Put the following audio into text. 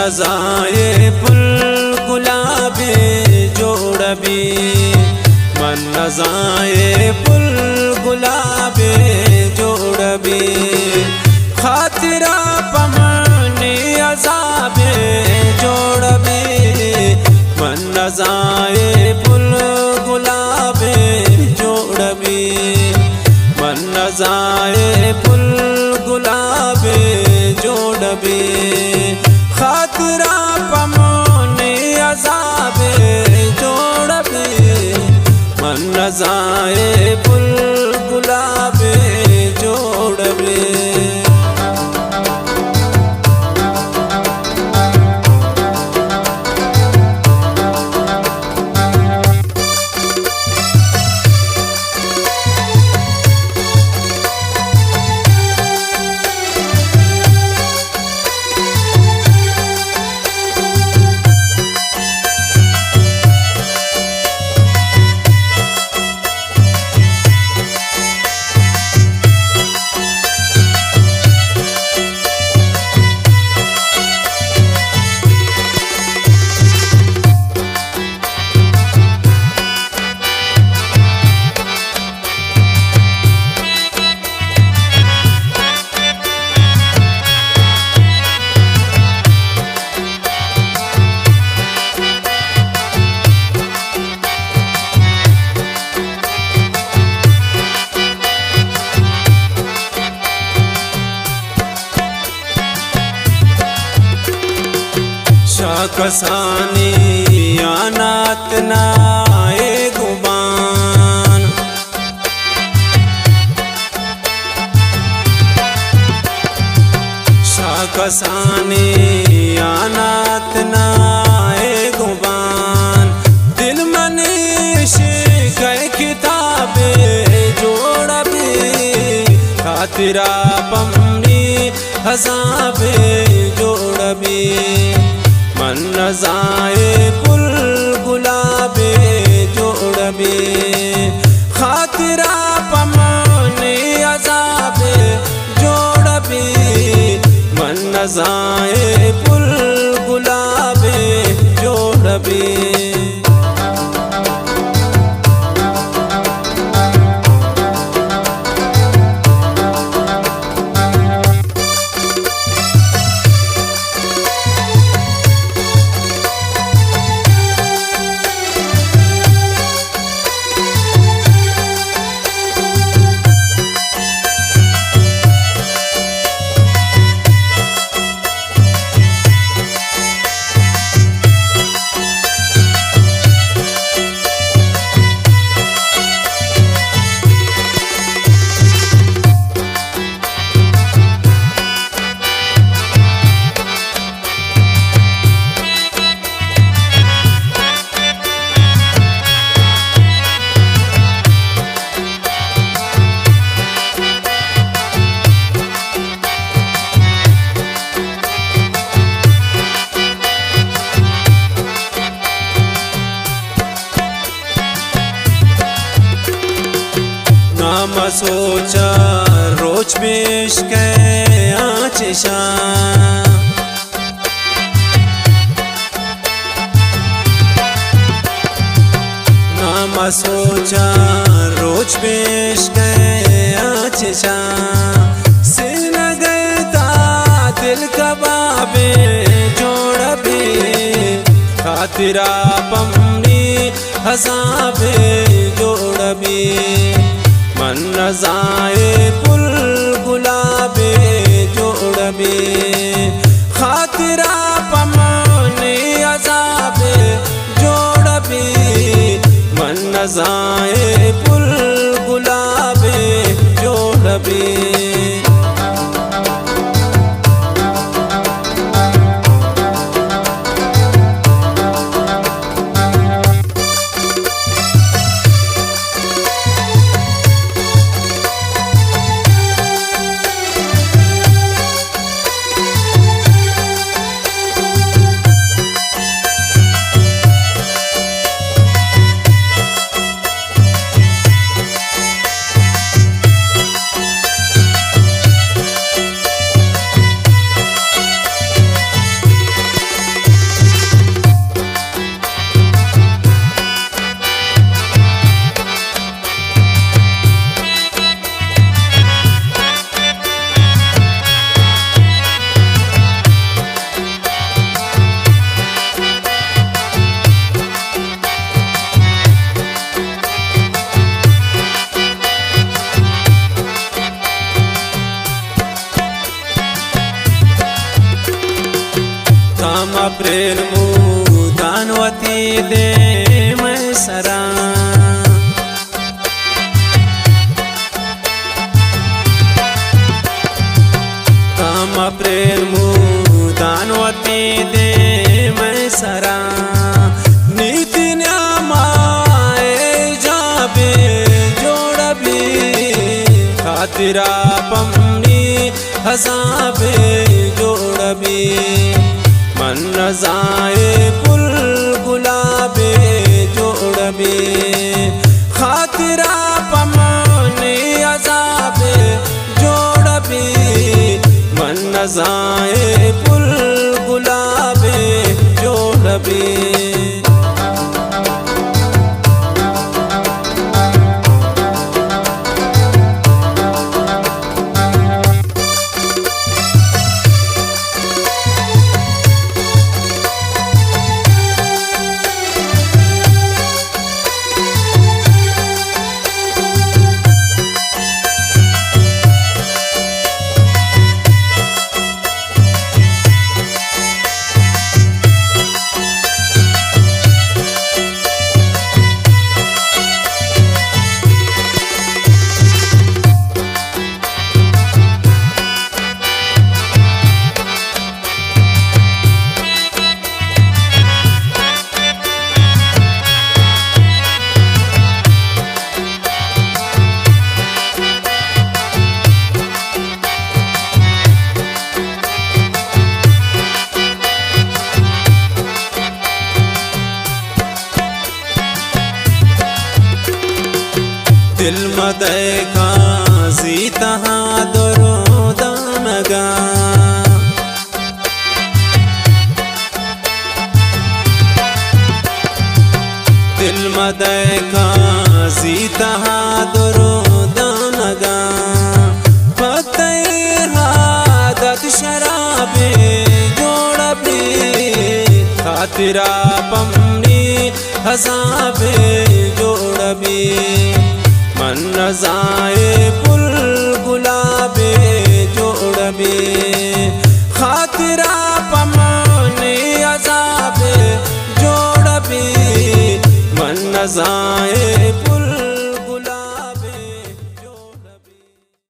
नज़ाए पुल गुलाबे जोड़बी मन नज़ाए पुल गुलाबे जोड़बी खातिरा पमनी अज़ाबे जोड़बी मन नज़ाए पुल गुलाबे जोड़बी मन नज़ाए पुल गुलाबे जोड़बी खातिरा पमनी अज़ाबे जोड़बी मन नज़ाए पुल गुलाबे जोड़बी। कसानी आनात नाए गुबान शाकसानी आनात नाए गुबान दिल मनीश गए किताबे जोड़बी खातिरा पमनी हसाबे जोड़बी मन नज़ाए पुल गुलाबे जोड़बी खातिरा पमनी अज़ाबे जोड़बी मन नज़ाए पुल गुलाबे जोड़बी। नाम सोचा रोज पेश के आचिशा नाम सोचा रोज पेश के आचिशा सिन गता दिल कबाबे जोड़बी खातिरा पमनी हसाबे जोड़बी मन नज़ाए पुल गुलाबे जोड़बी खातिरा पमनी अज़ाबे जोड़बी मन नज़ाए पुल गुलाबे जोड़बी। प्रेल मु दानवती दे मैं सरा काम प्रेल मु दानवती दे मैं सरा नीति न्यामाए जाबे जोड़बी खातिरा पमनी हसाबे जोड़बी मन जाए पुल गुलाबे जोड़बे खातिरा पमनी हसाबे जोड़बी मन जाए पुल गुलाबे जोड़बी दिल मदय का जीता दरो दानगा दिल मदय का जीता दरो दानगा फतेह हादत शराबे जोड़बी खातिरा पमनी हसाबे जोड़बी मन जाए पुल गुलाबे जोड़बे खातिरा